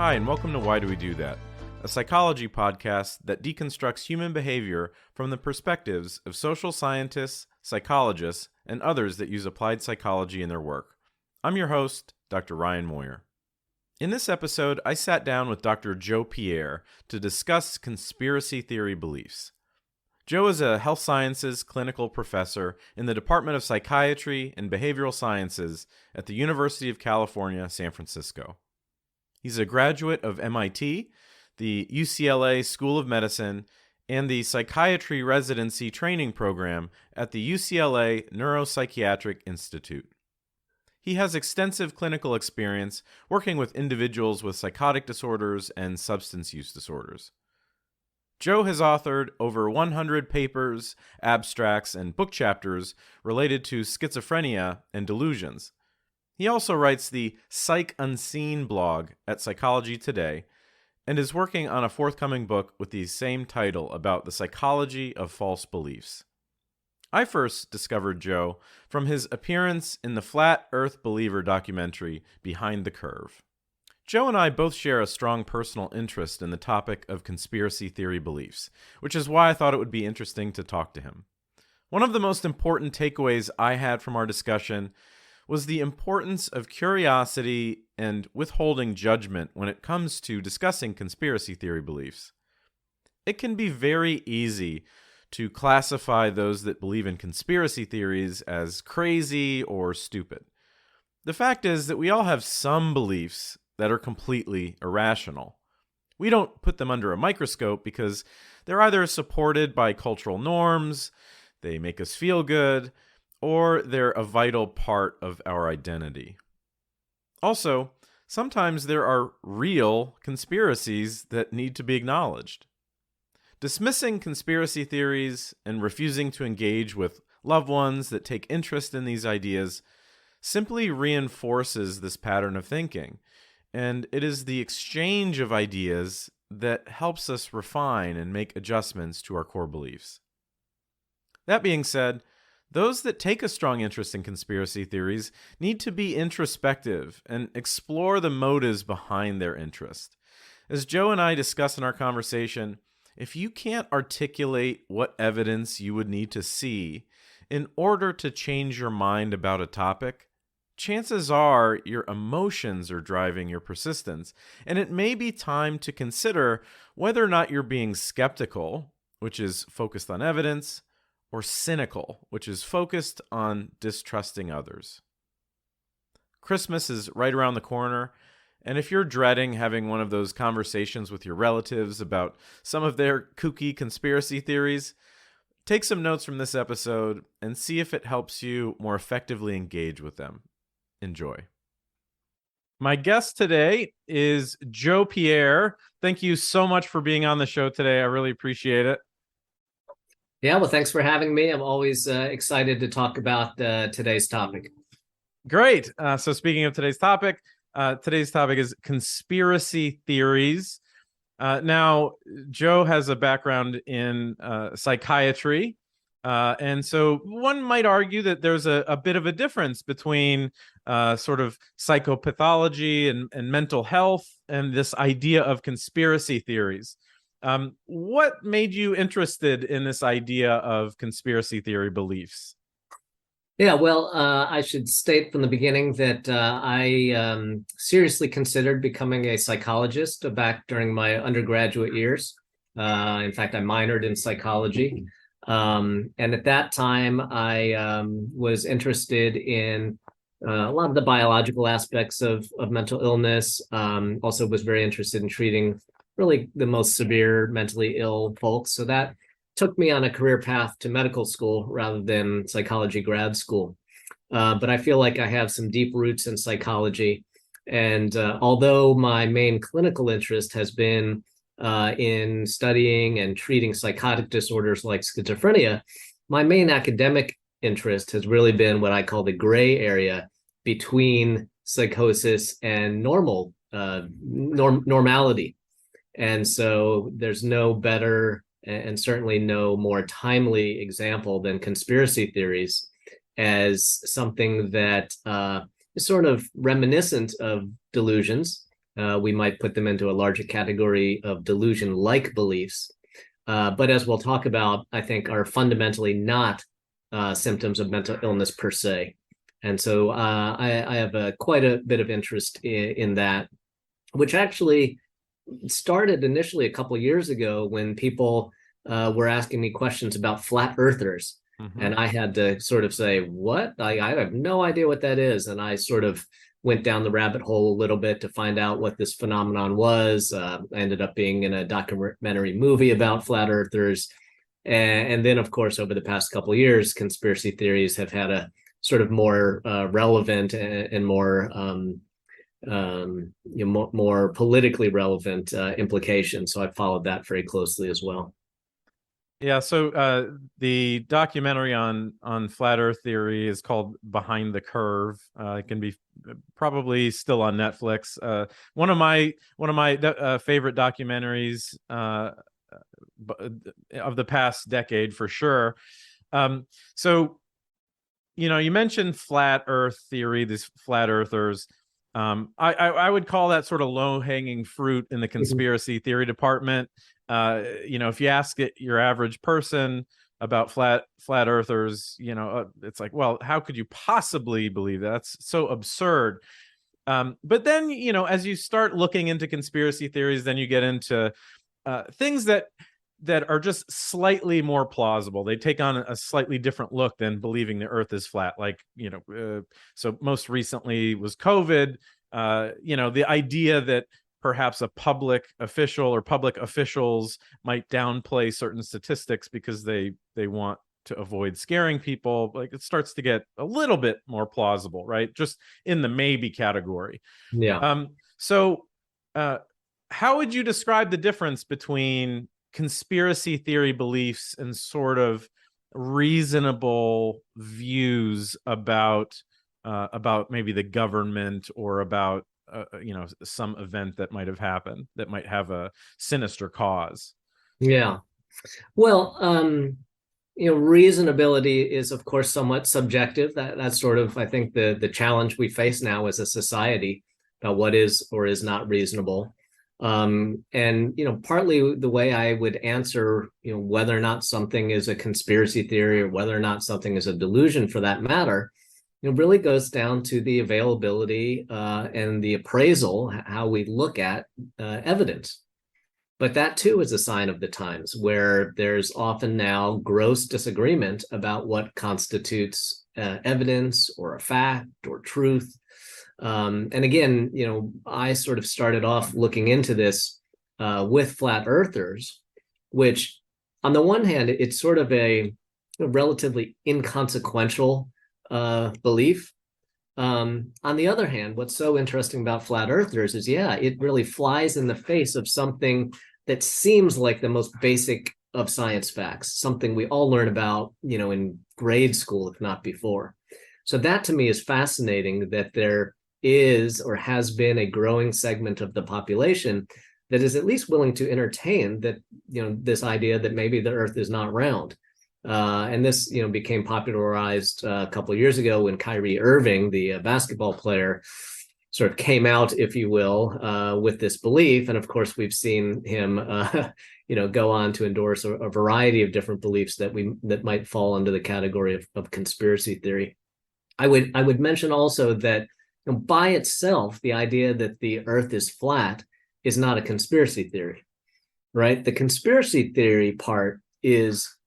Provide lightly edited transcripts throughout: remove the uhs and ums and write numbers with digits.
Hi, and welcome to Why Do We Do That? A psychology podcast that deconstructs human behavior from the perspectives of social scientists, psychologists, and others that use applied psychology in their work. I'm your host, Dr. Ryan Moyer. In this episode, I sat down with Dr. Joe Pierre to discuss conspiracy theory beliefs. Joe is a health sciences clinical professor in the Department of Psychiatry and Behavioral Sciences at the University of California, San Francisco. He's a graduate of MIT, the UCLA School of Medicine, and the Psychiatry Residency Training Program at the UCLA Neuropsychiatric Institute. He has extensive clinical experience working with individuals with psychotic disorders and substance use disorders. Joe has authored over 100 papers, abstracts, and book chapters related to schizophrenia and delusions. He also writes the Psych Unseen blog at Psychology Today and is working on a forthcoming book with the same title about the psychology of false beliefs. I first discovered Joe from his appearance in the Flat Earth Believer documentary Behind the Curve. Joe and I both share a strong personal interest in the topic of conspiracy theory beliefs, which is why I thought it would be interesting to talk to him. One of the most important takeaways I had from our discussion was the importance of curiosity and withholding judgment when it comes to discussing conspiracy theory beliefs. It can be very easy to classify those that believe in conspiracy theories as crazy or stupid. The fact is that we all have some beliefs that are completely irrational. We don't put them under a microscope because they're either supported by cultural norms, they make us feel good, or they're a vital part of our identity. Also, sometimes there are real conspiracies that need to be acknowledged. Dismissing conspiracy theories and refusing to engage with loved ones that take interest in these ideas simply reinforces this pattern of thinking, and it is the exchange of ideas that helps us refine and make adjustments to our core beliefs. That being said, those that take a strong interest in conspiracy theories need to be introspective and explore the motives behind their interest. As Joe and I discussed in our conversation, if you can't articulate what evidence you would need to see in order to change your mind about a topic, chances are your emotions are driving your persistence, and it may be time to consider whether or not you're being skeptical, which is focused on evidence, or cynical, which is focused on distrusting others. Christmas is right around the corner, and if you're dreading having one of those conversations with your relatives about some of their kooky conspiracy theories, take some notes from this episode and see if it helps you more effectively engage with them. Enjoy. My guest today is Joe Pierre. Thank you so much for being on the show today. I really appreciate it. Yeah, well, thanks for having me. I'm always excited to talk about today's topic. Great. So speaking of today's topic is conspiracy theories. Now, Joe has a background in psychiatry. And so one might argue that there's a bit of a difference between sort of psychopathology and mental health and this idea of conspiracy theories. What made you interested in this idea of conspiracy theory beliefs? Yeah, well, I should state from the beginning that I seriously considered becoming a psychologist back during my undergraduate years. In fact, I minored in psychology. And at that time, I was interested in a lot of the biological aspects of mental illness. Also was very interested in treating really the most severe mentally ill folks. So that took me on a career path to medical school rather than psychology grad school. But I feel like I have some deep roots in psychology. And although my main clinical interest has been in studying and treating psychotic disorders like schizophrenia, my main academic interest has really been what I call the gray area between psychosis and normality. And so there's no better and certainly no more timely example than conspiracy theories as something that is sort of reminiscent of delusions, we might put them into a larger category of delusion-like beliefs. But as we'll talk about, I think are fundamentally not symptoms of mental illness per se. And so I have quite a bit of interest in that, which actually started initially a couple of years ago when people were asking me questions about flat earthers. Mm-hmm. And I had to sort of say, what? I have no idea what that is. And I sort of went down the rabbit hole a little bit to find out what this phenomenon was. I ended up being in a documentary movie about flat earthers. And then, of course, over the past couple of years, conspiracy theories have had a sort of more relevant and more more politically relevant implications. So I followed that very closely as well. Yeah, so the documentary on flat Earth theory is called Behind the Curve. It can be probably still on Netflix. One of my favorite documentaries of the past decade for sure. So, you mentioned flat Earth theory, these flat earthers. I would call that sort of low-hanging fruit in the conspiracy theory department. If you ask your average person about flat earthers, it's like, well, how could you possibly believe that? That's so absurd. But then, as you start looking into conspiracy theories, then you get into things that are just slightly more plausible. They take on a slightly different look than believing the earth is flat. Like, so most recently was COVID, the idea that perhaps a public official or public officials might downplay certain statistics because they want to avoid scaring people. Like, it starts to get a little bit more plausible, right? Just in the maybe category. Yeah. So how would you describe the difference between conspiracy theory beliefs and sort of reasonable views about maybe the government or about some event that might have happened that might have a sinister cause? Yeah. Well, reasonability is, of course, somewhat subjective. That's sort of, I think, the challenge we face now as a society about what is or is not reasonable. And partly the way I would answer, whether or not something is a conspiracy theory or whether or not something is a delusion, for that matter, really goes down to the availability and the appraisal, how we look at evidence. But that too is a sign of the times, where there's often now gross disagreement about what constitutes evidence or a fact or truth. And again, I sort of started off looking into this with flat earthers, which on the one hand, it's sort of a relatively inconsequential belief. On the other hand, what's so interesting about flat earthers is, it really flies in the face of something that seems like the most basic of science facts, something we all learn about, in grade school, if not before. So that to me is fascinating, that there is or has been a growing segment of the population that is at least willing to entertain that, this idea that maybe the earth is not round. And this, became popularized a couple of years ago when Kyrie Irving, the basketball player, sort of came out, if you will, with this belief. And of course, we've seen him, go on to endorse a variety of different beliefs that might fall under the category of conspiracy theory. I would mention also that by itself, the idea that the earth is flat is not a conspiracy theory, right? The conspiracy theory part is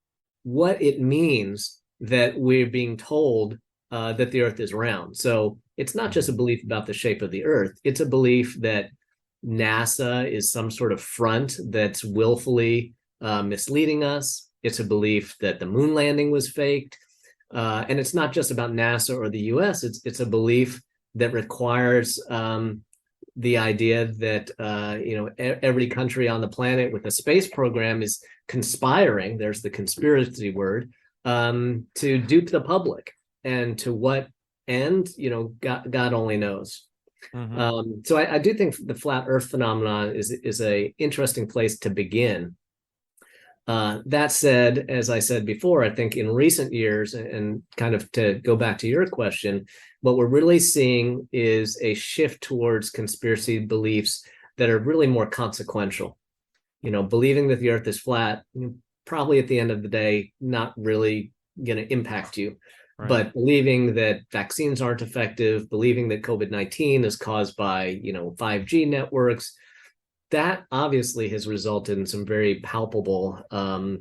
what it means that we're being told that the earth is round. So it's not just a belief about the shape of the earth. It's a belief that NASA is some sort of front that's willfully misleading us. It's a belief that the moon landing was faked. And it's not just about NASA or the US. It's a belief that requires the idea that every country on the planet with a space program is conspiring, there's the conspiracy word, to dupe the public. And to what end, God only knows. Mm-hmm. So I do think the flat earth phenomenon is a interesting place to begin. That said, as I said before, I think in recent years, and kind of to go back to your question, what we're really seeing is a shift towards conspiracy beliefs that are really more consequential. Believing that the earth is flat, probably at the end of the day, not really going to impact you. Right. But believing that vaccines aren't effective, believing that COVID-19 is caused by, 5G networks, that obviously has resulted in some very palpable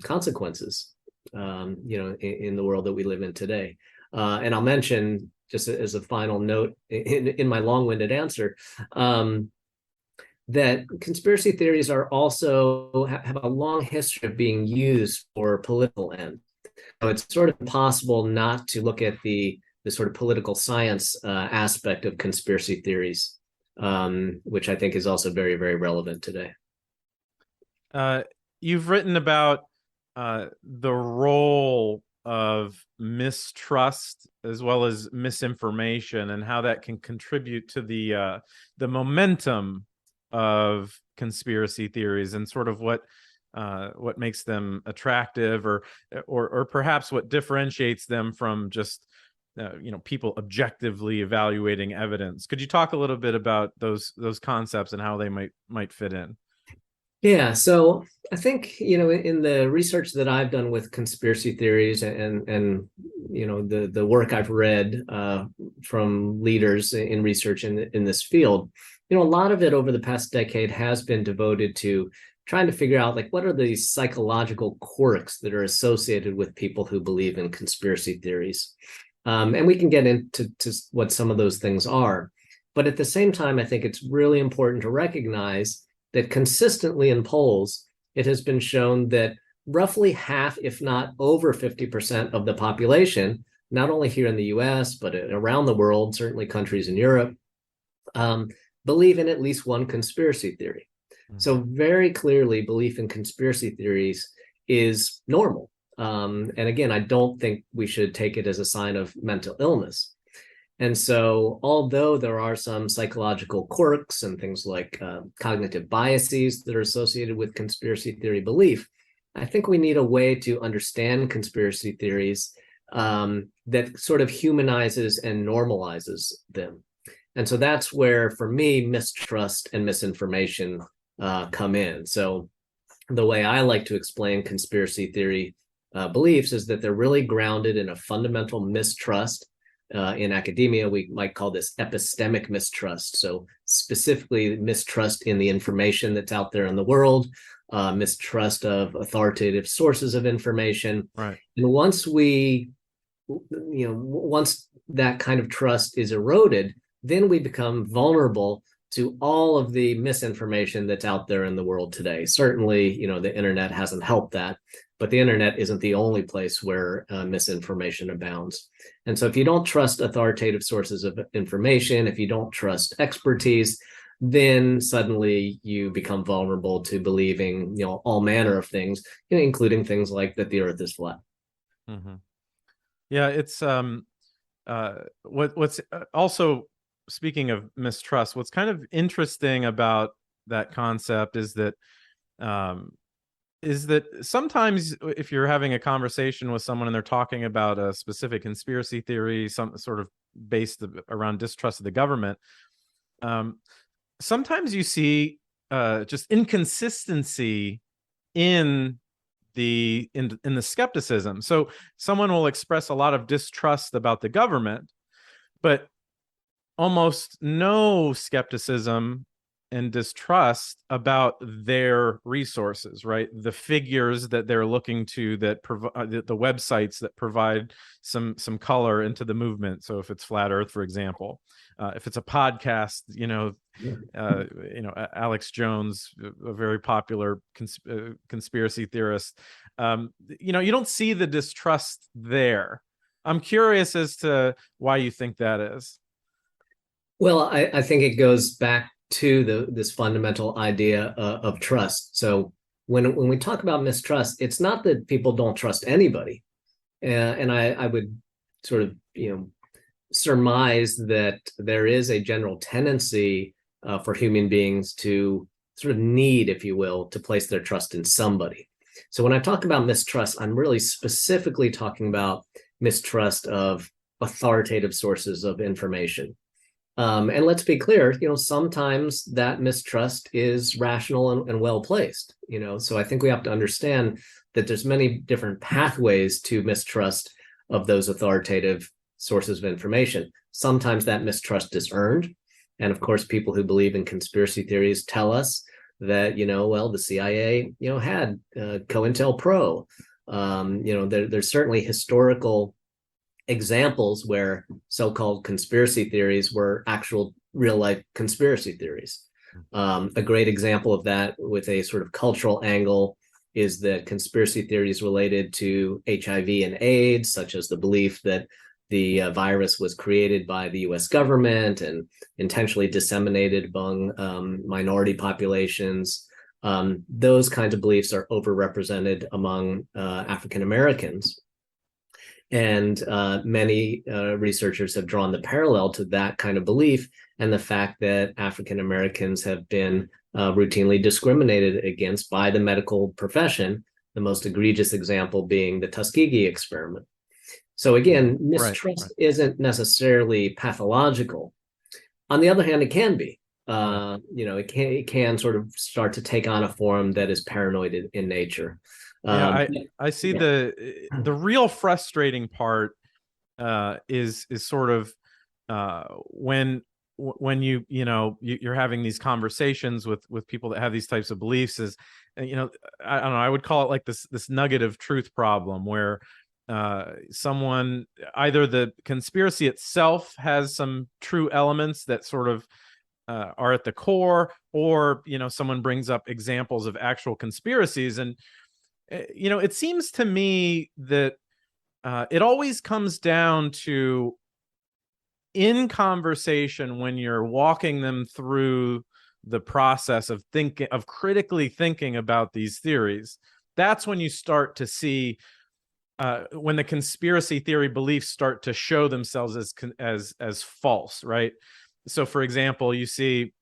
consequences, in the world that we live in today. And I'll mention, just as a final note in my long-winded answer, that conspiracy theories are also have a long history of being used for political ends. So it's sort of impossible not to look at the sort of political science aspect of conspiracy theories, which I think is also very, very relevant today. You've written about the role of mistrust as well as misinformation, and how that can contribute to the momentum of conspiracy theories, and sort of what makes them attractive, or perhaps what differentiates them from just people objectively evaluating evidence. Could you talk a little bit about those concepts and how they might fit in? Yeah, so I think in the research that I've done with conspiracy theories, and the work I've read from leaders in research in this field, a lot of it over the past decade has been devoted to trying to figure out, like, what are the psychological quirks that are associated with people who believe in conspiracy theories. And we can get into what some of those things are. But at the same time, I think it's really important to recognize that consistently in polls, it has been shown that roughly half, if not over 50% of the population, not only here in the US, but around the world, certainly countries in Europe, believe in at least one conspiracy theory. Mm-hmm. So very clearly, belief in conspiracy theories is normal. And again, I don't think we should take it as a sign of mental illness. And so, although there are some psychological quirks and things like cognitive biases that are associated with conspiracy theory belief, I think we need a way to understand conspiracy theories that sort of humanizes and normalizes them. And so that's where, for me, mistrust and misinformation come in. So the way I like to explain conspiracy theory beliefs is that they're really grounded in a fundamental mistrust. In academia, we might call this epistemic mistrust. So specifically, mistrust in the information that's out there in the world, mistrust of authoritative sources of information. Right. And once that kind of trust is eroded, then we become vulnerable to all of the misinformation that's out there in the world today. Certainly, the internet hasn't helped that, but the internet isn't the only place where misinformation abounds. And so if you don't trust authoritative sources of information, if you don't trust expertise, then suddenly you become vulnerable to believing, all manner of things, including things like that the earth is flat. Mm-hmm. Yeah, it's what's also, speaking of mistrust, what's kind of interesting about that concept is that sometimes if you're having a conversation with someone and they're talking about a specific conspiracy theory, some sort of based around distrust of the government, sometimes you see just inconsistency in the skepticism. So someone will express a lot of distrust about the government, but almost no skepticism and distrust about their resources, right? The figures that they're looking to, that provide the websites that provide some color into the movement. So if it's Flat Earth, for example, if it's a podcast, Alex Jones, a very popular conspiracy theorist, you don't see the distrust there. I'm curious as to why you think that is. Well, I think it goes back to this fundamental idea of trust. So when we talk about mistrust, it's not that people don't trust anybody. And I would sort of, surmise that there is a general tendency for human beings to sort of need, if you will, to place their trust in somebody. So when I talk about mistrust, I'm really specifically talking about mistrust of authoritative sources of information. And let's be clear, sometimes that mistrust is rational and well placed. So I think we have to understand that there's many different pathways to mistrust of those authoritative sources of information. Sometimes that mistrust is earned. And of course, people who believe in conspiracy theories tell us that, the CIA, had COINTELPRO. There's certainly historical examples where so-called conspiracy theories were actual real-life conspiracy theories. A great example of that with a sort of cultural angle is that conspiracy theories related to HIV and AIDS, such as the belief that the virus was created by the US government and intentionally disseminated among minority populations. Those kinds of beliefs are overrepresented among African Americans. And many researchers have drawn the parallel to that kind of belief and the fact that African Americans have been routinely discriminated against by the medical profession, the most egregious example being the Tuskegee experiment. So again, mistrust isn't necessarily pathological. On the other hand, it can be. It can sort of start to take on a form that is paranoid in nature. I see the real frustrating part is sort of when you're having these conversations with people that have these types of beliefs is, I don't know, I would call it like this nugget of truth problem where someone, either the conspiracy itself has some true elements that sort of are at the core, or someone brings up examples of actual conspiracies. And it seems to me that it always comes down to, in conversation, when you're walking them through the process of critically thinking about these theories, that's when you start to see when the conspiracy theory beliefs start to show themselves as false, right? So, for example, you see,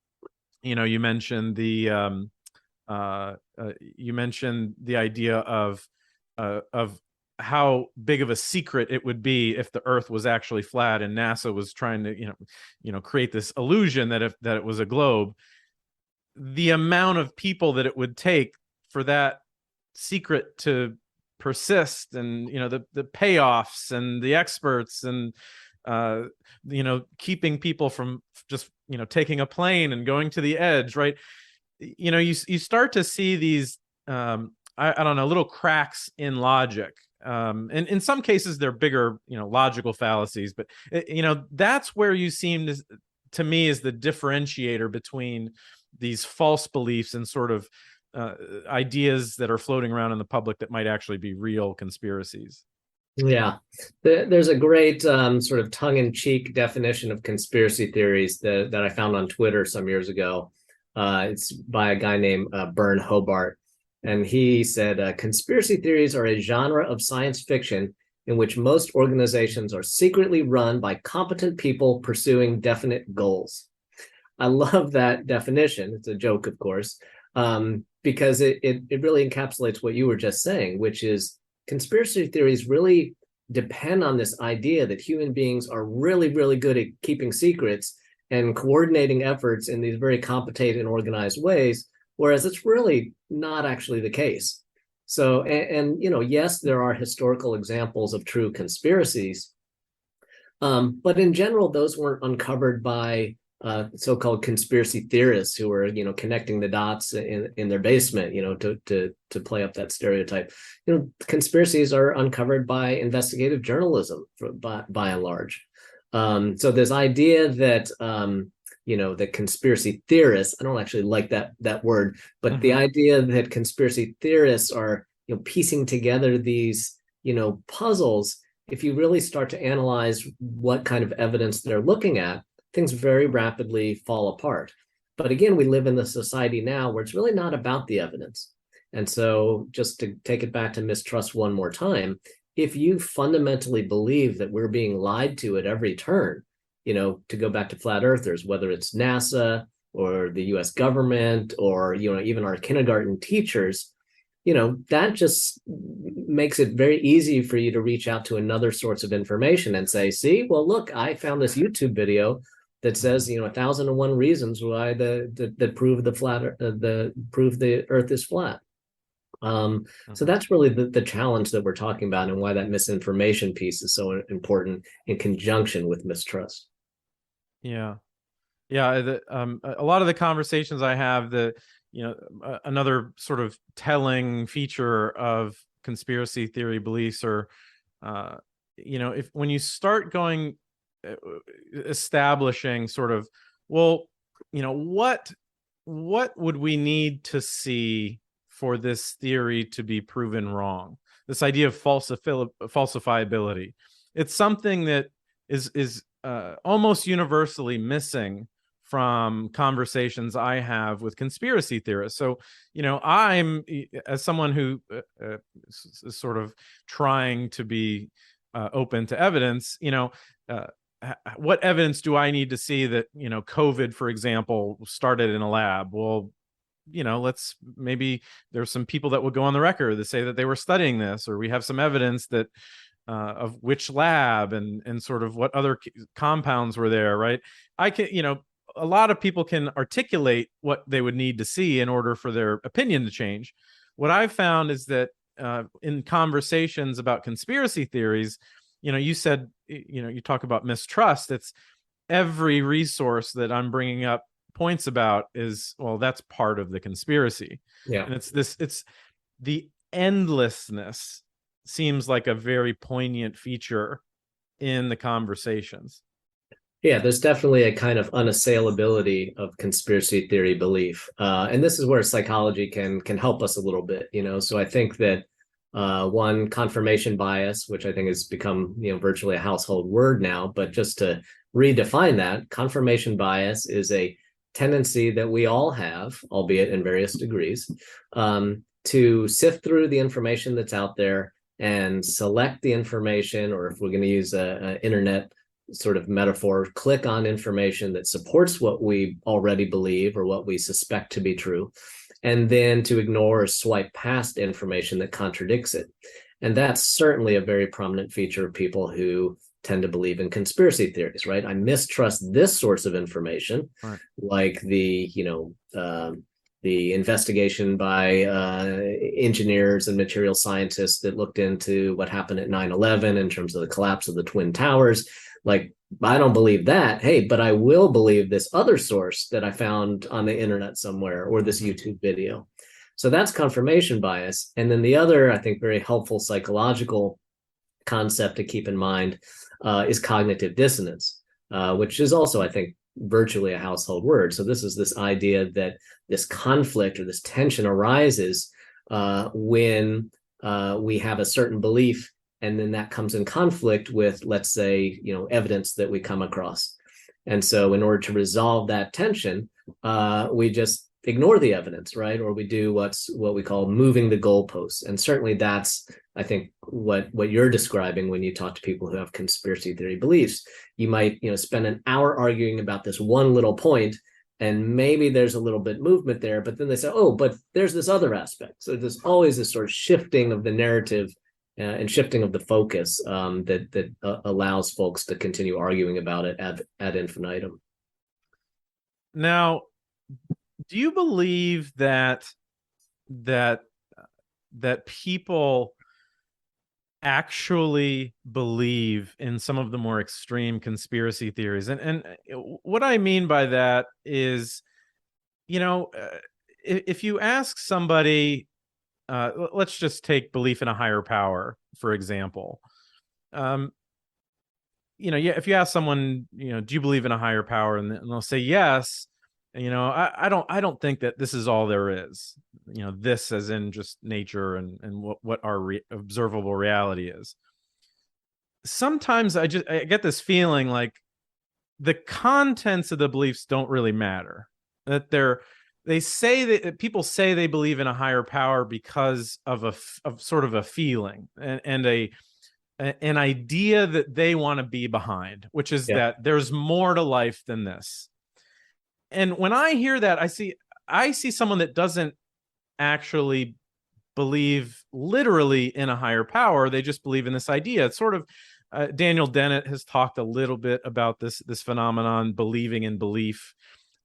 you mentioned the idea of how big of a secret it would be if the Earth was actually flat, and NASA was trying to create this illusion that it was a globe. The amount of people that it would take for that secret to persist, and the payoffs and the experts, and keeping people from just taking a plane and going to the edge, right? You start to see these I don't know, little cracks in logic, and in some cases they're bigger logical fallacies, but that's where you seem to me is the differentiator between these false beliefs and sort of ideas that are floating around in the public that might actually be real conspiracies. Yeah, there's a great sort of tongue-in-cheek definition of conspiracy theories that I found on Twitter some years ago. It's by a guy named Bern Hobart, and he said, conspiracy theories are a genre of science fiction in which most organizations are secretly run by competent people pursuing definite goals. I love that definition. It's a joke, of course, because it really encapsulates what you were just saying, which is conspiracy theories really depend on this idea that human beings are really, really good at keeping secrets and coordinating efforts in these very competent and organized ways, whereas it's really not actually the case. So, and yes, there are historical examples of true conspiracies, but in general, those weren't uncovered by so-called conspiracy theorists who were, connecting the dots in their basement, to play up that stereotype. Conspiracies are uncovered by investigative journalism, by and large. So this idea that that conspiracy theorists, I don't actually like that word, but the idea that conspiracy theorists are piecing together these puzzles. If you really start to analyze what kind of evidence they're looking at, things very rapidly fall apart. But again, we live in the society now where it's really not about the evidence. And so just to take it back to mistrust one more time, if you fundamentally believe that we're being lied to at every turn, to go back to flat earthers, whether it's NASA or the US government or, even our kindergarten teachers, that just makes it very easy for you to reach out to another source of information and say, see, well, look, I found this YouTube video that says, 1,001 reasons why that prove the earth is flat. So that's really the challenge that we're talking about, and why that misinformation piece is so important in conjunction with mistrust. Yeah. Yeah, a lot of the conversations I have, another sort of telling feature of conspiracy theory beliefs are, if when you start going, establishing sort of, well, what would we need to see for this theory to be proven wrong? This idea of falsifiability. It's something that is almost universally missing from conversations I have with conspiracy theorists. So, I'm, as someone who is sort of trying to be open to evidence, what evidence do I need to see that, COVID, for example, started in a lab? Well, maybe there's some people that will go on the record that say that they were studying this, or we have some evidence that of which lab and sort of what other compounds were there, right? I can, a lot of people can articulate what they would need to see in order for their opinion to change. What I've found is that in conversations about conspiracy theories, you said, you talk about mistrust. It's every resource that I'm bringing up points about is, well, that's part of the conspiracy. Yeah. And it's the endlessness seems like a very poignant feature in the conversations. Yeah, there's definitely a kind of unassailability of conspiracy theory belief, and this is where psychology can help us a little bit. So I think that one, confirmation bias, which I think has become virtually a household word now, but just to redefine that, confirmation bias is a tendency that we all have, albeit in various degrees, to sift through the information that's out there and select the information, or if we're going to use an internet sort of metaphor, click on information that supports what we already believe or what we suspect to be true, and then to ignore or swipe past information that contradicts it. And that's certainly a very prominent feature of people who tend to believe in conspiracy theories, right? I mistrust this source of information, right, like the investigation by engineers and material scientists that looked into what happened at 9/11 in terms of the collapse of the Twin Towers. Like, I don't believe that. Hey, but I will believe this other source that I found on the internet somewhere, or this YouTube video. So that's confirmation bias. And then the other, I think, very helpful psychological concept to keep in mind is cognitive dissonance, which is also, I think, virtually a household word. So this is this idea that this conflict or this tension arises when we have a certain belief, and then that comes in conflict with, let's say, evidence that we come across. And so in order to resolve that tension, we just ignore the evidence, right? Or we do what we call moving the goalposts. And certainly that's, I think, what you're describing when you talk to people who have conspiracy theory beliefs. You might, spend an hour arguing about this one little point, and maybe there's a little bit movement there, but then they say, oh, but there's this other aspect. So there's always this sort of shifting of the narrative and shifting of the focus that allows folks to continue arguing about it ad infinitum. Now, do you believe that people actually believe in some of the more extreme conspiracy theories? And what I mean by that is, if you ask somebody, let's just take belief in a higher power, for example. If you ask someone, do you believe in a higher power, and they'll say yes, I don't think that this is all there is. This as in just nature and what our observable reality is. Sometimes I get this feeling like the contents of the beliefs don't really matter. That they say that people say they believe in a higher power because of sort of a feeling and an idea that they want to be behind, which is that there's more to life than this. And when I hear that, I see someone that doesn't actually believe literally in a higher power. They just believe in this idea. It's sort of Daniel Dennett has talked a little bit about this phenomenon, believing in belief.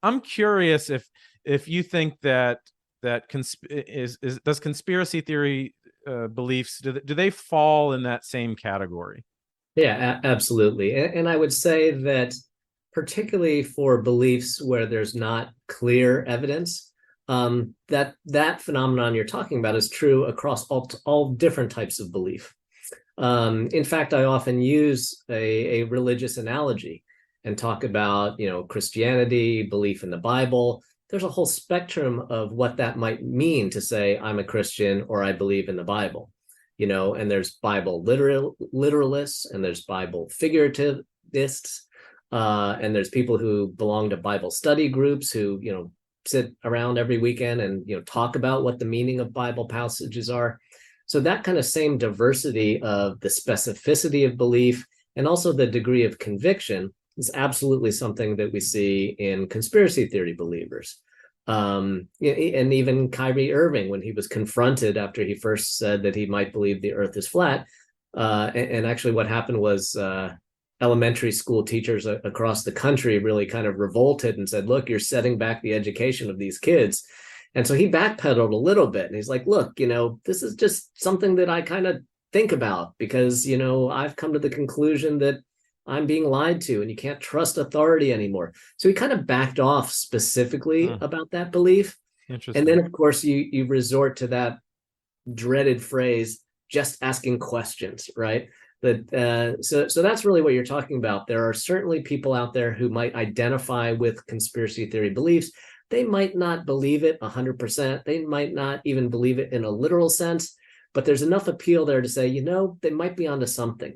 I'm curious if you think that does conspiracy theory beliefs, do they fall in that same category? Yeah, absolutely. And I would say that particularly for beliefs where there's not clear evidence, that phenomenon you're talking about is true across all different types of belief. In fact, I often use a religious analogy and talk about, Christianity, belief in the Bible. There's a whole spectrum of what that might mean to say I'm a Christian or I believe in the Bible. And there's Bible literalists, and there's Bible figurativists, and there's people who belong to Bible study groups who, sit around every weekend and, talk about what the meaning of Bible passages are. So that kind of same diversity of the specificity of belief and also the degree of conviction is absolutely something that we see in conspiracy theory believers. And even Kyrie Irving, when he was confronted after he first said that he might believe the earth is flat, and actually what happened was elementary school teachers across the country really kind of revolted and said, look, you're setting back the education of these kids. And so he backpedaled a little bit, and he's like, look, this is just something that I kind of think about because, I've come to the conclusion that I'm being lied to and you can't trust authority anymore. So he kind of backed off specifically about that belief. And then, of course, you resort to that dreaded phrase, just asking questions, right? So that's really what you're talking about. There are certainly people out there who might identify with conspiracy theory beliefs. They might not believe it 100%. They might not even believe it in a literal sense, but there's enough appeal there to say, they might be onto something.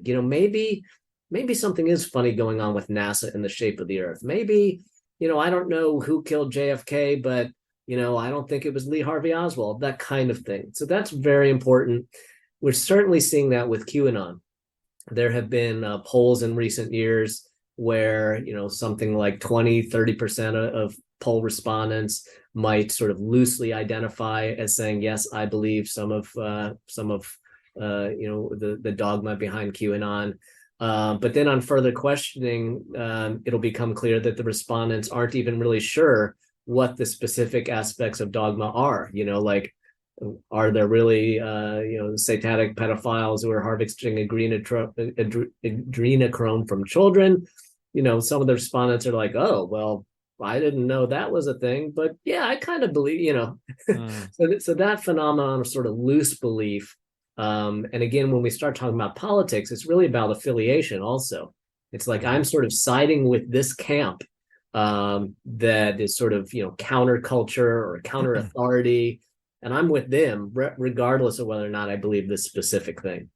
Maybe something is funny going on with NASA in the shape of the earth. Maybe, I don't know who killed JFK, but, I don't think it was Lee Harvey Oswald, that kind of thing. So that's very important. We're certainly seeing that with QAnon. There have been polls in recent years where, something like 20-30% of poll respondents might sort of loosely identify as saying, yes, I believe some of the dogma behind QAnon. But then on further questioning, it'll become clear that the respondents aren't even really sure what the specific aspects of dogma are. Like, are there really, satanic pedophiles who are harvesting adrenochrome from children? Some of the respondents are like, oh, well, I didn't know that was a thing, but yeah, I kind of believe, So that phenomenon of sort of loose belief. And again, when we start talking about politics, it's really about affiliation also. It's like I'm sort of siding with this camp that is sort of, counterculture or counter authority, and I'm with them regardless of whether or not I believe this specific thing.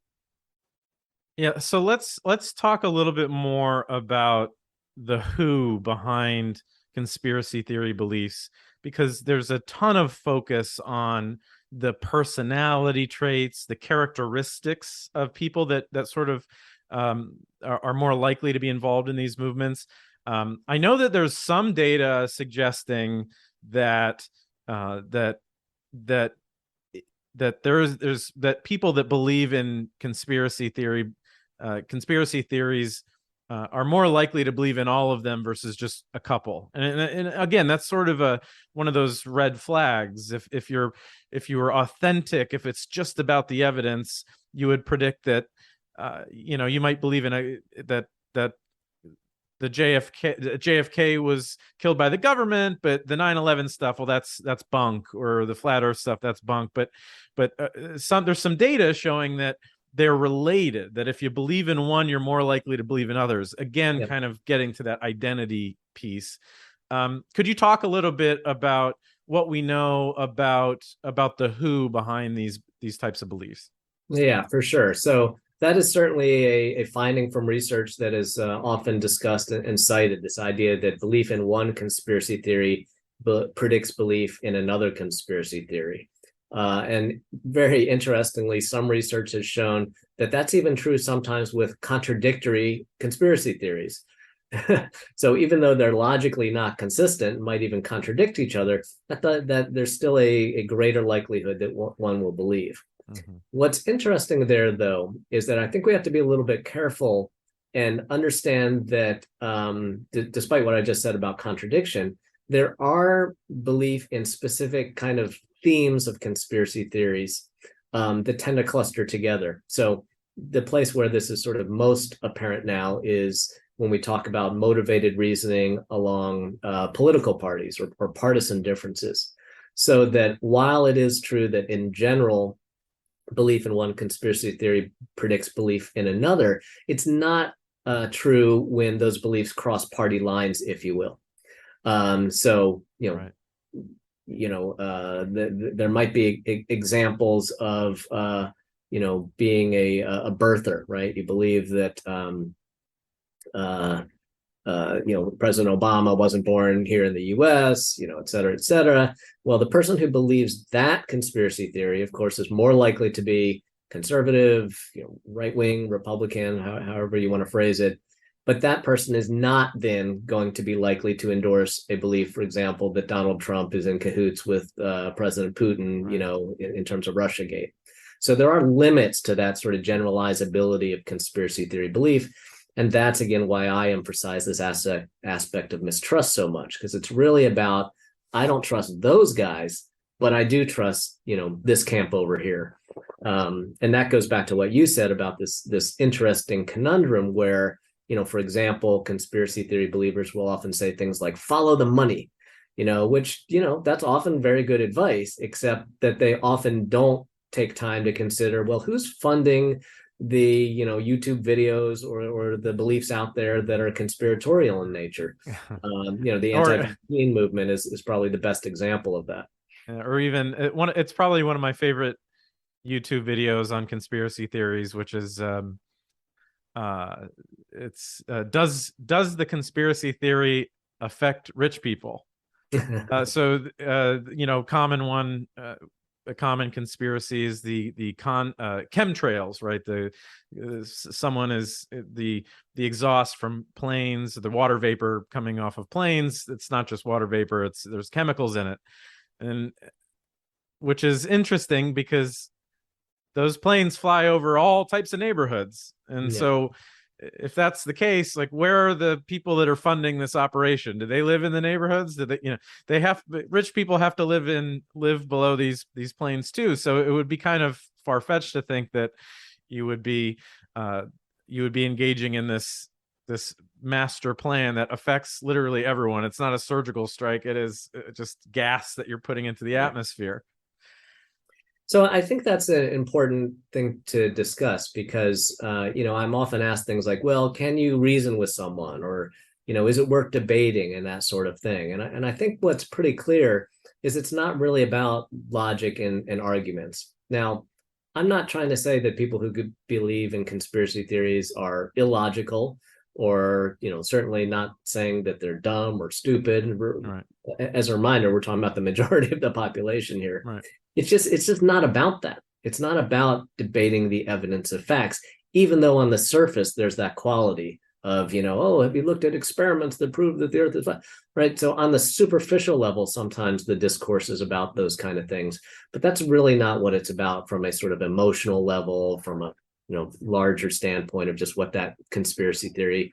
Yeah, so let's talk a little bit more about the who behind conspiracy theory beliefs, because there's a ton of focus on the personality traits, the characteristics of people that sort of are more likely to be involved in these movements. I know that there's some data suggesting that that there's that people that believe in conspiracy theories are more likely to believe in all of them versus just a couple. And again, that's sort of one of those red flags. If you were authentic, if it's just about the evidence, you would predict that you might believe in that the JFK was killed by the government, but the 9/11 stuff, well, that's bunk, or the flat Earth stuff, that's bunk. But there's some data showing that they're related, that if you believe in one, you're more likely to believe in others. Again, Yep. kind of getting to that identity piece. Could you talk a little bit about what we know about the who behind these types of beliefs? Yeah, for sure. So that is certainly a finding from research that is often discussed and cited, this idea that belief in one conspiracy theory predicts belief in another conspiracy theory. And very interestingly, some research has shown that that's even true sometimes with contradictory conspiracy theories. So even though they're logically not consistent, might even contradict each other, that there's still a greater likelihood that one will believe. Mm-hmm. What's interesting there, though, is that I think we have to be a little bit careful and understand that despite what I just said about contradiction, there are belief in specific kind of themes of conspiracy theories that tend to cluster together. So the place where this is sort of most apparent now is when we talk about motivated reasoning along political parties or partisan differences. So that while it is true that in general, belief in one conspiracy theory predicts belief in another, it's not true when those beliefs cross party lines, if you will. So, Right. There might be examples of, being a birther, right? You believe that, President Obama wasn't born here in the US, et cetera, et cetera. Well, the person who believes that conspiracy theory, of course, is more likely to be conservative, right-wing, Republican, however you want to phrase it. But that person is not then going to be likely to endorse a belief, for example, that Donald Trump is in cahoots with President Putin, in terms of Russiagate. So there are limits to that sort of generalizability of conspiracy theory belief. And that's, again, why I emphasize this aspect of mistrust so much, because it's really about, I don't trust those guys, but I do trust, this camp over here. And that goes back to what you said about this interesting conundrum where, for example, conspiracy theory believers will often say things like, follow the money, which, that's often very good advice, except that they often don't take time to consider, well, who's funding the YouTube videos or the beliefs out there that are conspiratorial in nature. The anti-vaccine movement is probably the best example of that. Or even it's probably one of my favorite YouTube videos on conspiracy theories, which is does the conspiracy theory affect rich people? Common one. A common conspiracy is the chemtrails, right? Someone is the exhaust from planes, the water vapor coming off of planes. It's not just water vapor; there's chemicals in it, and which is interesting because those planes fly over all types of neighborhoods, and so if that's the case, like, where are the people that are funding this operation? Do they live in the neighborhoods? Do they rich people have to live below these planes too? So it would be kind of far-fetched to think that you would be engaging in this master plan that affects literally everyone. It's not a surgical strike. It is just gas that you're putting into the atmosphere. So I think that's an important thing to discuss because, I'm often asked things like, well, can you reason with someone, or, is it worth debating, and that sort of thing. And I think what's pretty clear is it's not really about logic and arguments. Now, I'm not trying to say that people who could believe in conspiracy theories are illogical, or, certainly not saying that they're dumb or stupid. Right. As a reminder, we're talking about the majority of the population here. Right. It's just not about that. It's not about debating the evidence of facts, even though on the surface there's that quality of, have you looked at experiments that prove that the earth is flat? Right. So on the superficial level, sometimes the discourse is about those kind of things, but that's really not what it's about from a sort of emotional level, from a larger standpoint of just what that conspiracy theory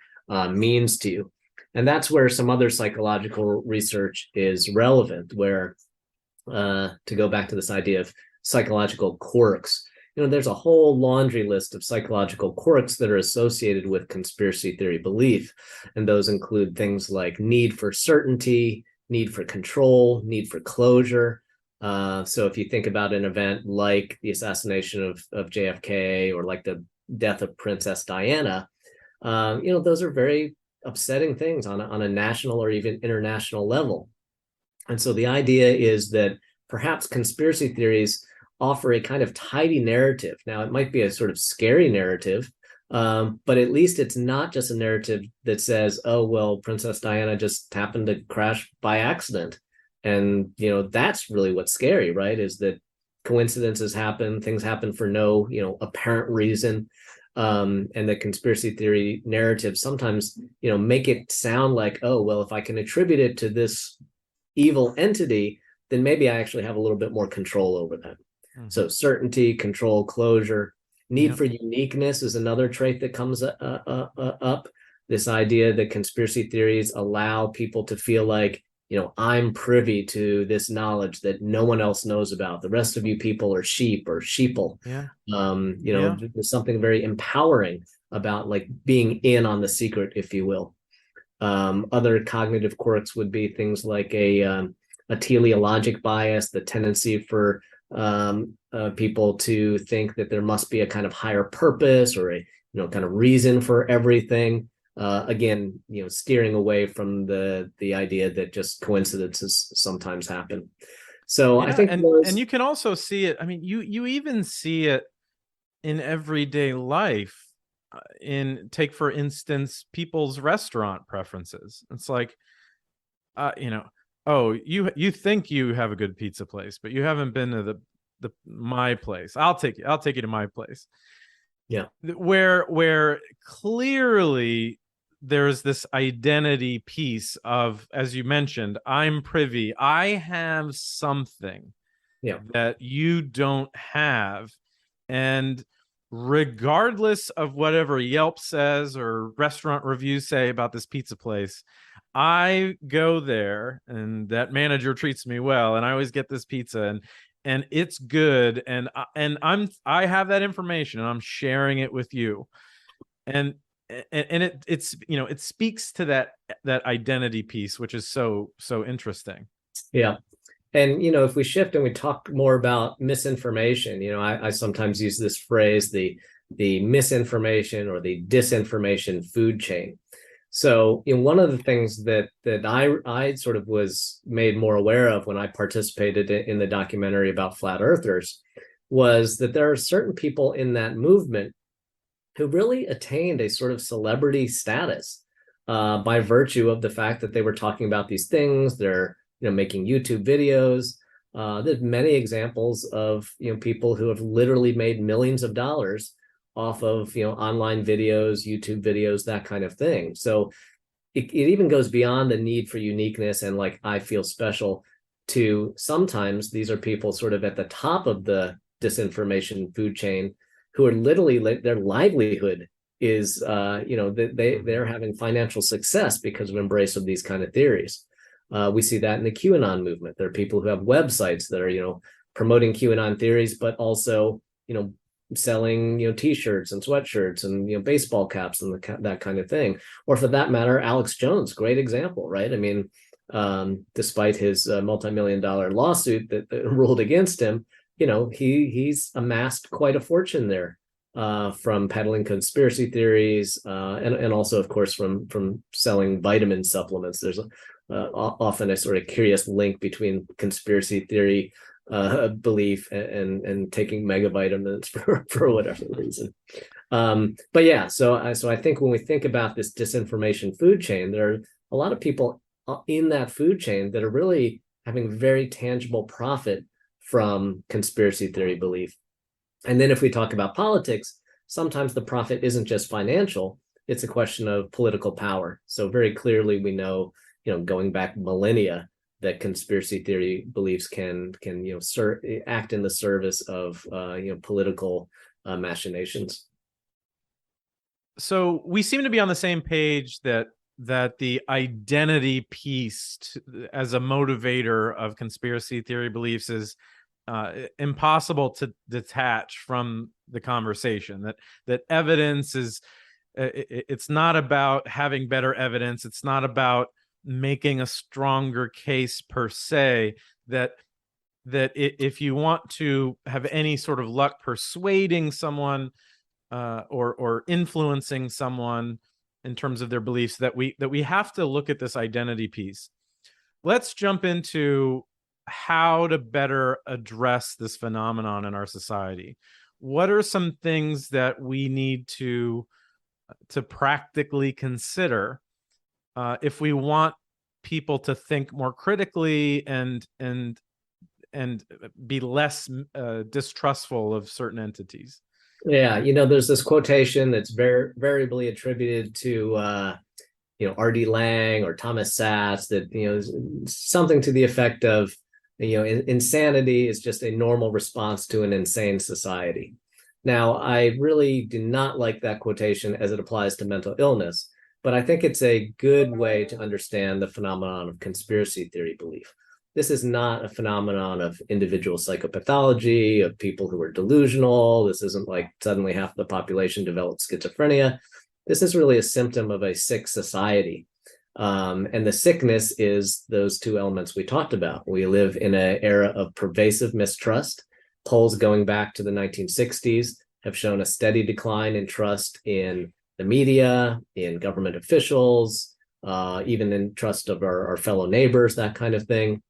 means to you. And that's where some other psychological research is relevant, where to go back to this idea of psychological quirks, there's a whole laundry list of psychological quirks that are associated with conspiracy theory belief. And those include things like need for certainty, need for control, need for closure. So if you think about an event like the assassination of JFK, or like the death of Princess Diana, those are very upsetting things on a national or even international level. And so the idea is that perhaps conspiracy theories offer a kind of tidy narrative. Now, it might be a sort of scary narrative, but at least it's not just a narrative that says, oh, well, Princess Diana just happened to crash by accident. And, that's really what's scary, right? Is that coincidences happen, things happen for no, apparent reason. And the conspiracy theory narratives sometimes, make it sound like, oh, well, if I can attribute it to this evil entity, then maybe I actually have a little bit more control over them. So certainty, control, closure, need for uniqueness is another trait that comes up. This idea that conspiracy theories allow people to feel like, I'm privy to this knowledge that no one else knows about. The rest of you people are sheep or sheeple. Yeah. There's something very empowering about like being in on the secret, if you will. Other cognitive quirks would be things like a teleologic bias, the tendency for people to think that there must be a kind of higher purpose or a kind of reason for everything. Again, steering away from the idea that just coincidences sometimes happen. So I think and you can also see it. I mean, you even see it in everyday life. Take for instance people's restaurant preferences. It's like, oh, you think you have a good pizza place, but you haven't been to the my place. I'll take you to my place. Yeah, where clearly there's this identity piece of, as you mentioned, I'm privy. I have something that you don't have. And regardless of whatever Yelp says or restaurant reviews say about this pizza place, I go there and that manager treats me well and I always get this pizza and it's good and I have that information and I'm sharing it with you. And it's it speaks to that identity piece, which is so interesting. Yeah. And if we shift and we talk more about misinformation, I sometimes use this phrase, the misinformation or the disinformation food chain. So one of the things that I sort of was made more aware of when I participated in the documentary about flat earthers was that there are certain people in that movement who really attained a sort of celebrity status by virtue of the fact that they were talking about these things. They're making YouTube videos. There's many examples of people who have literally made millions of dollars off of online videos, YouTube videos, that kind of thing. So it even goes beyond the need for uniqueness and like I feel special to sometimes these are people sort of at the top of the disinformation food chain who are literally their livelihood is they're having financial success because of embrace of these kind of theories. We see that in the QAnon movement. There are people who have websites that are promoting QAnon theories, but also selling T-shirts and sweatshirts and baseball caps and that kind of thing. Or for that matter, Alex Jones, great example, right? I mean, despite his multi-million-dollar lawsuit that ruled against him, he's amassed quite a fortune there from peddling conspiracy theories and also, of course, from selling vitamin supplements. There's often a sort of curious link between conspiracy theory belief and taking megavitamins for whatever reason. But yeah, so I think when we think about this disinformation food chain, there are a lot of people in that food chain that are really having very tangible profit from conspiracy theory belief. And then if we talk about politics, sometimes the profit isn't just financial, it's a question of political power. So very clearly we know, going back millennia, that conspiracy theory beliefs can act in the service of political machinations. So we seem to be on the same page that the identity piece as a motivator of conspiracy theory beliefs is impossible to detach from the conversation. That evidence is it's not about having better evidence. It's not about making a stronger case per se. That if you want to have any sort of luck persuading someone or influencing someone in terms of their beliefs, that we have to look at this identity piece. Let's jump into how to better address this phenomenon in our society. What are some things that we need to practically consider if we want people to think more critically and be less distrustful of certain entities? Yeah, there's this quotation that's very variably attributed to R.D. Lang or Thomas Sachs that something to the effect of insanity is just a normal response to an insane society. Now, I really do not like that quotation as it applies to mental illness, but I think it's a good way to understand the phenomenon of conspiracy theory belief. This is not a phenomenon of individual psychopathology, of people who are delusional. This isn't like suddenly half the population developed schizophrenia. This is really a symptom of a sick society. And the sickness is those two elements we talked about. We live in an era of pervasive mistrust. Polls going back to the 1960s have shown a steady decline in trust in the media, in government officials, even in trust of our fellow neighbors, that kind of thing.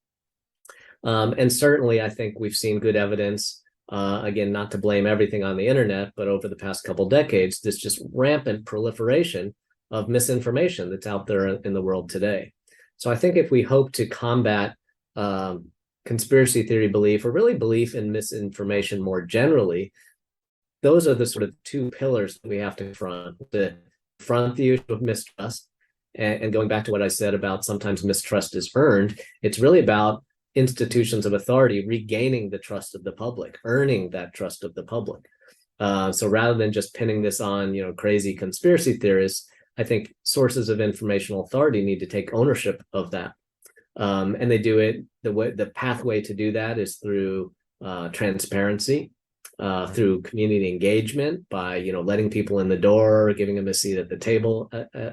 And certainly, I think we've seen good evidence, again, not to blame everything on the internet, but over the past couple decades, this just rampant proliferation of misinformation that's out there in the world today. So I think if we hope to combat conspiracy theory belief, or really belief in misinformation more generally, those are the sort of two pillars that we have to confront. To confront the issue of mistrust, and going back to what I said about sometimes mistrust is earned, it's really about institutions of authority regaining the trust of the public, earning that trust of the public. So rather than just pinning this on, crazy conspiracy theorists, I think sources of informational authority need to take ownership of that. And they do it, the pathway to do that is through transparency, through community engagement, by, letting people in the door, giving them a seat at the table,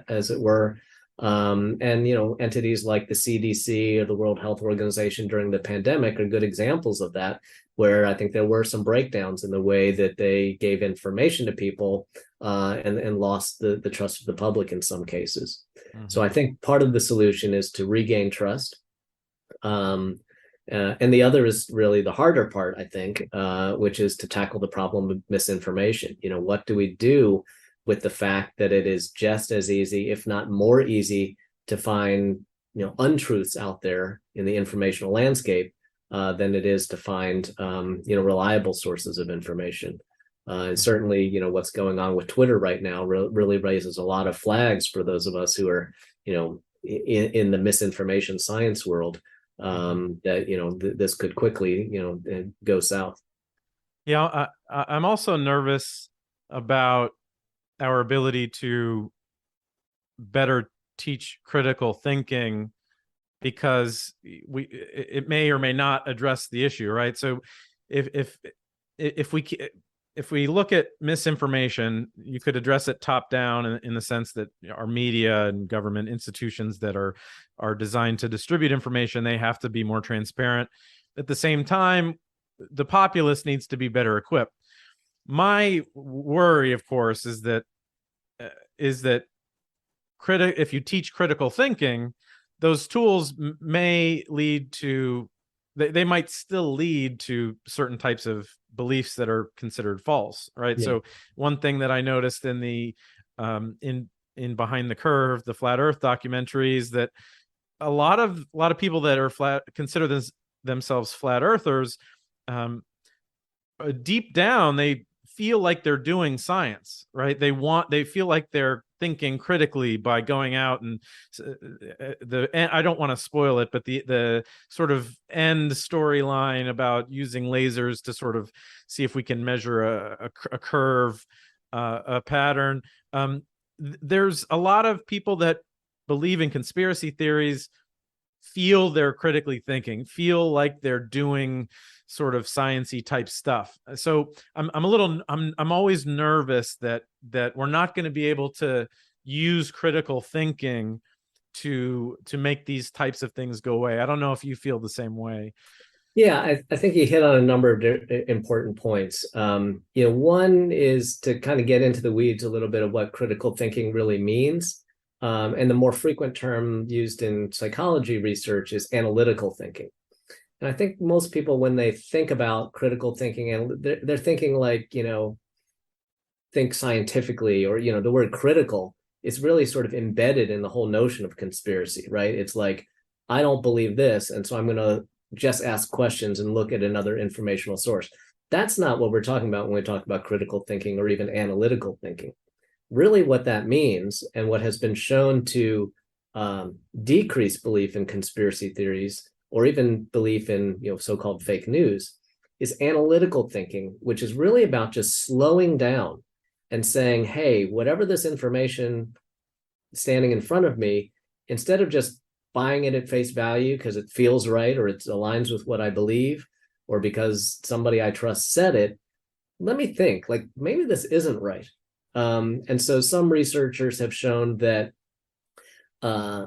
as it were. And entities like the CDC or the World Health Organization during the pandemic are good examples of that, where I think there were some breakdowns in the way that they gave information to people, and lost the trust of the public in some cases. Mm-hmm. So I think part of the solution is to regain trust. And the other is really the harder part, I think, which is to tackle the problem of misinformation. What do we do with the fact that it is just as easy, if not more easy, to find untruths out there in the informational landscape than it is to find reliable sources of information. And certainly, what's going on with Twitter right now really raises a lot of flags for those of us who are in the misinformation science world, that this could quickly go south. Yeah, I'm also nervous about our ability to better teach critical thinking, because it may or may not address the issue, right? So if we look at misinformation, you could address it top down in the sense that our media and government institutions that are designed to distribute information, they have to be more transparent. At the same time, the populace needs to be better equipped. My worry, of course, is that if you teach critical thinking, those tools may lead to, they might still lead to certain types of beliefs that are considered false, right? Yeah. So one thing that I noticed in the in Behind the Curve, the Flat Earth documentaries, that a lot of people that are consider themselves flat earthers, deep down they feel like they're doing science, right? They feel like they're thinking critically by going out, and I don't want to spoil it, but the sort of end storyline about using lasers to sort of see if we can measure a curve, a pattern. There's a lot of people that believe in conspiracy theories, feel they're critically thinking, feel like they're doing sort of sciencey type stuff. So I'm always nervous that we're not going to be able to use critical thinking to make these types of things go away. I don't know if you feel the same way. Yeah, I think you hit on a number of important points. One is to kind of get into the weeds a little bit of what critical thinking really means. And the more frequent term used in psychology research is analytical thinking. And I think most people, when they think about critical thinking, and they're thinking like, think scientifically, or, the word critical is really sort of embedded in the whole notion of conspiracy, right? It's like, I don't believe this, and so I'm going to just ask questions and look at another informational source. That's not what we're talking about when we talk about critical thinking or even analytical thinking. Really, what that means, and what has been shown to decrease belief in conspiracy theories or even belief in so-called fake news, is analytical thinking, which is really about just slowing down and saying, hey, whatever this information standing in front of me, instead of just buying it at face value because it feels right or it aligns with what I believe, or because somebody I trust said it, let me think, like, maybe this isn't right. And so some researchers have shown that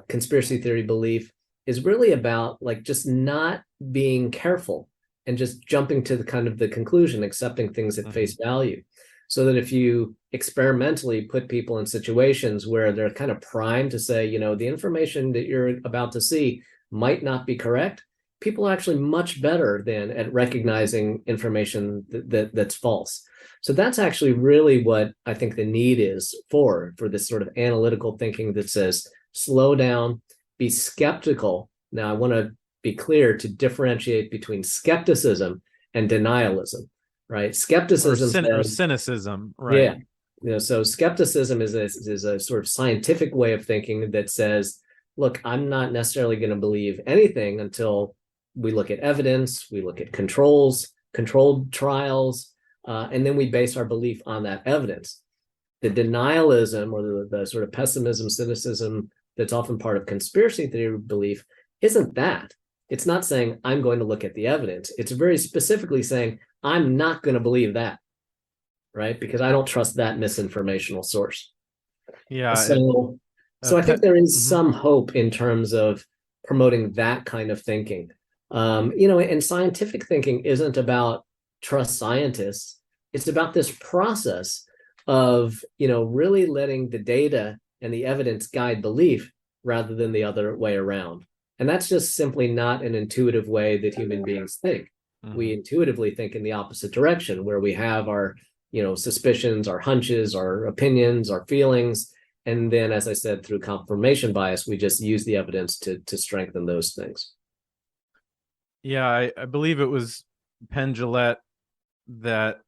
conspiracy theory belief is really about like just not being careful and just jumping to the kind of the conclusion, accepting things at face value. So that if you experimentally put people in situations where they're kind of primed to say, the information that you're about to see might not be correct, people are actually much better than at recognizing information that's false. So that's actually really what I think the need is for this sort of analytical thinking that says, slow down, be skeptical. Now, I want to be clear to differentiate between skepticism and denialism, right? Skepticism or cynicism, right? Yeah. So skepticism is a sort of scientific way of thinking that says, look, I'm not necessarily going to believe anything until we look at evidence, we look at controlled trials, and then we base our belief on that evidence. The denialism or the sort of pessimism, cynicism that's often part of conspiracy theory belief isn't that. It's not saying I'm going to look at the evidence. It's very specifically saying I'm not going to believe that, right? Because I don't trust that misinformational source. Yeah. So I think there is some hope in terms of promoting that kind of thinking. And scientific thinking isn't about trust scientists. It's about this process of, really letting the data and the evidence guide belief rather than the other way around. And that's just simply not an intuitive way that human beings think. We intuitively think in the opposite direction, where we have our, suspicions, our hunches, our opinions, our feelings. And then, as I said, through confirmation bias, we just use the evidence to strengthen those things. Yeah, I believe it was Penn Jillette that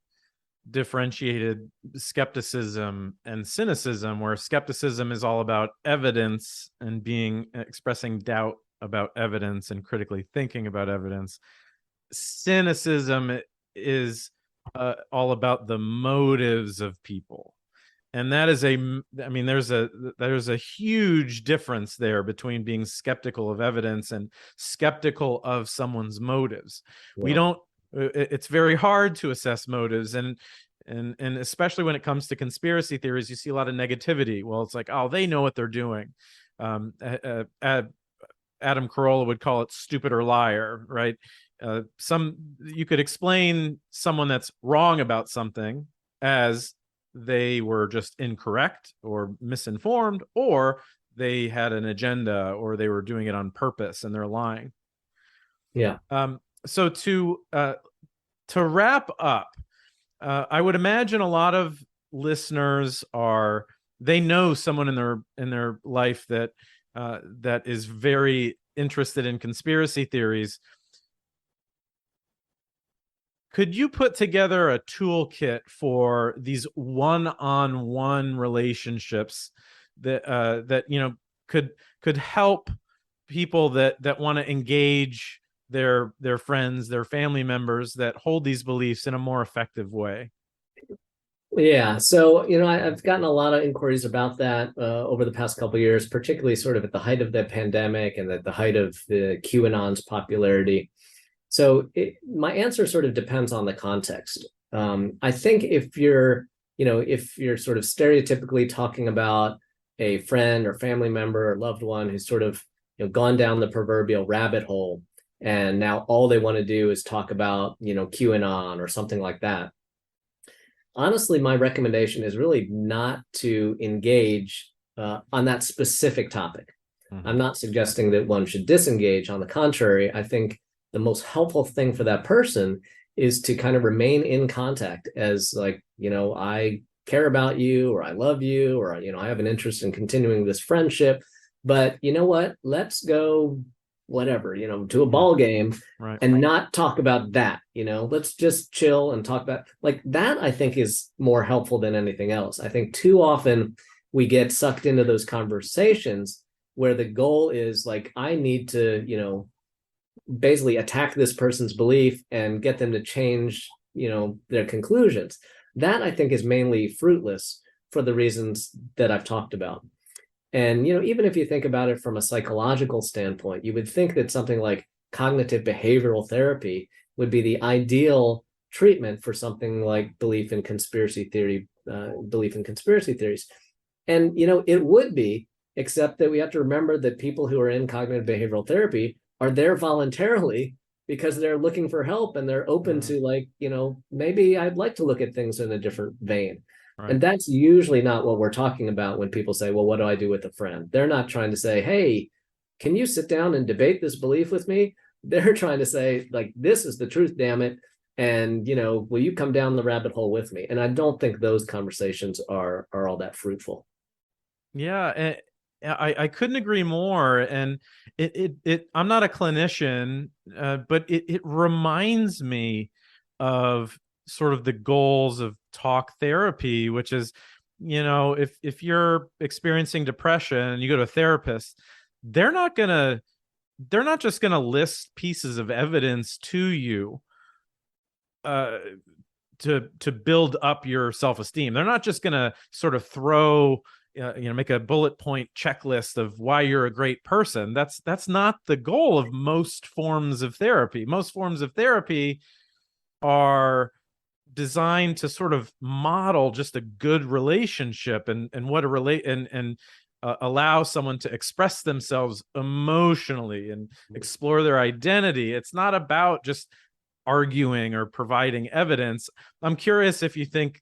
differentiated skepticism and cynicism, where skepticism is all about evidence and expressing doubt about evidence and critically thinking about evidence. Cynicism is all about the motives of people. And that is there's a huge difference there between being skeptical of evidence and skeptical of someone's motives. Yeah. It's very hard to assess motives, and especially when it comes to conspiracy theories, you see a lot of negativity. Well, it's like, oh, they know what they're doing. Adam Carolla would call it stupid or liar, right? You could explain someone that's wrong about something as they were just incorrect or misinformed, or they had an agenda, or they were doing it on purpose and they're lying. Yeah. So to wrap up, I would imagine a lot of listeners they know someone in their life that is very interested in conspiracy theories. Could you put together a toolkit for these one-on-one relationships that could help people that want to engage their friends, their family members that hold these beliefs in a more effective way? Yeah, so I've gotten a lot of inquiries about that over the past couple of years, particularly sort of at the height of the pandemic and at the height of the QAnon's popularity. So my answer sort of depends on the context. I think if you're sort of stereotypically talking about a friend or family member or loved one who's sort of gone down the proverbial rabbit hole, and now all they want to do is talk about QAnon or something like that. Honestly, my recommendation is really not to engage on that specific topic. I'm not suggesting that one should disengage. On the contrary, I think the most helpful thing for that person is to kind of remain in contact as like, I care about you, or I love you, or, I have an interest in continuing this friendship. But you know what? Let's go whatever, to a ball game Right. and not talk about that. Let's just chill and talk about like that. I think is more helpful than anything else. I think too often we get sucked into those conversations where the goal is like, I need to, basically attack this person's belief and get them to change, their conclusions. That I think is mainly fruitless for the reasons that I've talked about. And, even if you think about it from a psychological standpoint, you would think that something like cognitive behavioral therapy would be the ideal treatment for something like belief in conspiracy theories. And, it would be, except that we have to remember that people who are in cognitive behavioral therapy are there voluntarily because they're looking for help and they're open to like, maybe I'd like to look at things in a different vein. Right. And that's usually not what we're talking about when people say, well, what do I do with a friend? They're not trying to say, hey, can you sit down and debate this belief with me? They're trying to say, like, this is the truth, damn it. And, will you come down the rabbit hole with me? And I don't think those conversations are all that fruitful. Yeah, I couldn't agree more. And I'm not a clinician, but it reminds me of sort of the goals of talk therapy, which is, if you're experiencing depression, you go to a therapist, they're not just gonna list pieces of evidence to you to build up your self-esteem. They're not just gonna sort of throw make a bullet point checklist of why you're a great person. That's not the goal of most forms of therapy. Most forms of therapy are designed to sort of model just a good relationship and what a relate and allow someone to express themselves emotionally and explore their identity. It's not about just arguing or providing evidence. I'm curious if you think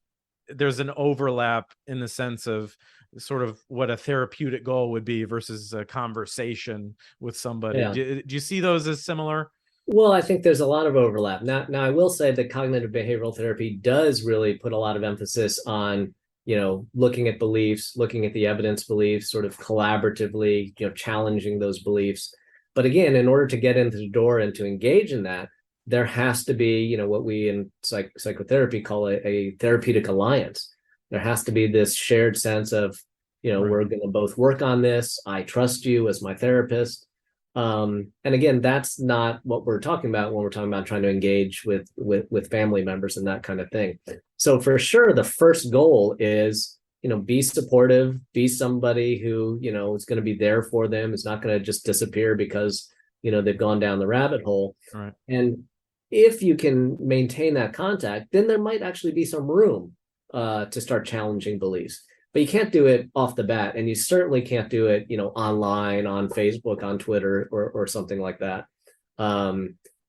there's an overlap in the sense of sort of what a therapeutic goal would be versus a conversation with somebody. Yeah. Do you see those as similar? Well, I think there's a lot of overlap. Now I will say that cognitive behavioral therapy does really put a lot of emphasis on, looking at beliefs, looking at the evidence beliefs, sort of collaboratively, challenging those beliefs. But again, in order to get into the door and to engage in that, there has to be, what we in psychotherapy call a therapeutic alliance. There has to be this shared sense of, Right. we're going to both work on this. I trust you as my therapist. And again, that's not what we're talking about when we're talking about trying to engage with family members and that kind of thing. So for sure, the first goal is, be supportive, be somebody who, is going to be there for them. It's not going to just disappear because, they've gone down the rabbit hole. Right. And if you can maintain that contact, then there might actually be some room to start challenging beliefs. But you can't do it off the bat, and you certainly can't do it, online, on Facebook, on Twitter, or something like that.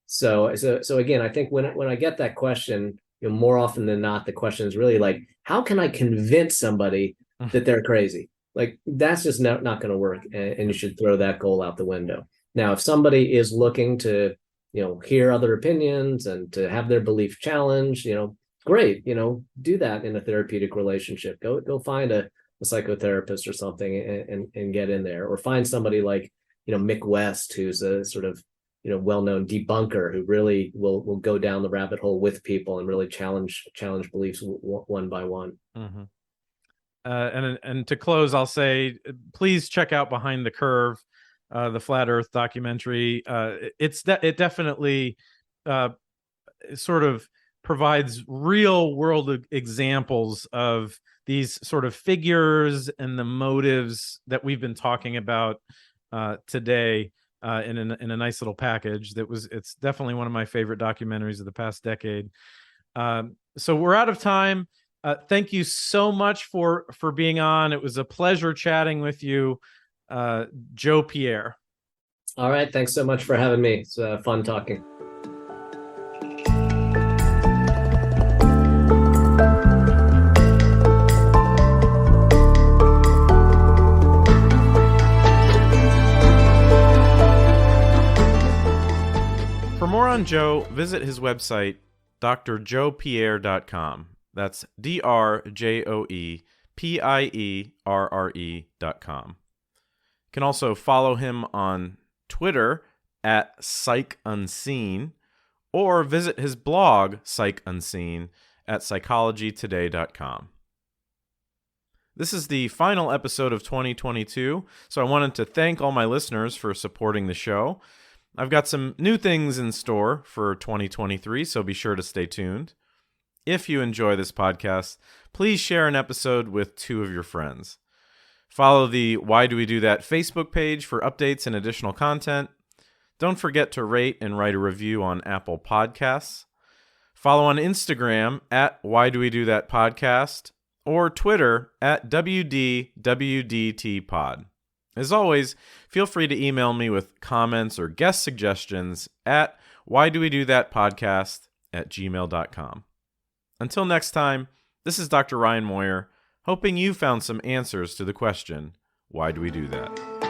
So again, I think when I get that question, more often than not, the question is really like, how can I convince somebody that they're crazy? Like that's just not going to work, and you should throw that goal out the window. Now, if somebody is looking to, hear other opinions and to have their belief challenged, great, do that in a therapeutic relationship. Go find a psychotherapist or something and get in there, or find somebody like, Mick West, who's a sort of, well-known debunker who really will go down the rabbit hole with people and really challenge beliefs one by one. Mm-hmm. And to close, I'll say, please check out Behind the Curve, the Flat Earth documentary. It definitely sort of provides real world examples of these sort of figures and the motives that we've been talking about today in a nice little package. It's definitely one of my favorite documentaries of the past decade. So we're out of time. Thank you so much for being on. It was a pleasure chatting with you, Joe Pierre. All right. Thanks so much for having me. It's fun talking. For more on Joe, visit his website, drjoepierre.com. That's DRJOEPIERRE.com. You can also follow him on Twitter at Psych Unseen, or visit his blog, Psych Unseen, at psychologytoday.com. This is the final episode of 2022, so I wanted to thank all my listeners for supporting the show. I've got some new things in store for 2023, so be sure to stay tuned. If you enjoy this podcast, please share an episode with 2 of your friends. Follow the Why Do We Do That Facebook page for updates and additional content. Don't forget to rate and write a review on Apple Podcasts. Follow on Instagram at Why Do We Do That Podcast, or Twitter at WDWDTpod. As always, feel free to email me with comments or guest suggestions at whydowedothatpodcast@gmail.com. Until next time, this is Dr. Ryan Moyer, hoping you found some answers to the question, why do we do that?